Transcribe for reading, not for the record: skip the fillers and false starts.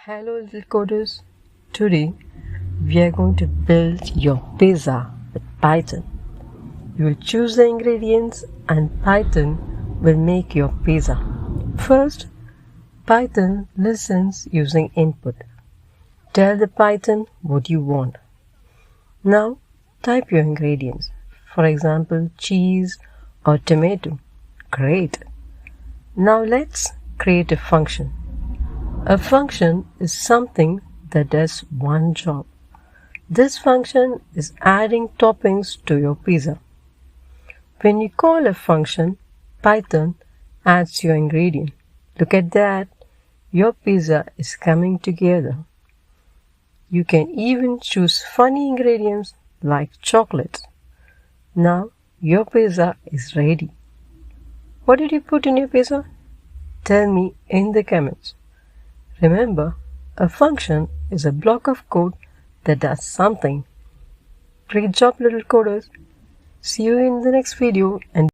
Hello little coders, today we are going to build your pizza with Python. You will choose the ingredients and Python will make your pizza. First, Python listens using input. Tell the Python what you want. Now type your ingredients, for example cheese or tomato. Great! Now let's create a function. A function is something that does one job. This function is adding toppings to your pizza. When you call a function, Python adds your ingredient. Look at that, your pizza is coming together. You can even choose funny ingredients like chocolate. Now your pizza is ready. What did you put in your pizza? Tell me in the comments. Remember, a function is a block of code that does something. Great job, little coders. See you in the next video and